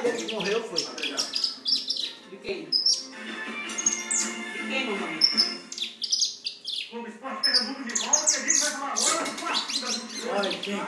dele que morreu, foi. De quem? De quem, mamãe? Clube Esporte Pernambuco de volta e a gente vai falar agora do clássico da Justiça. Olha, quem?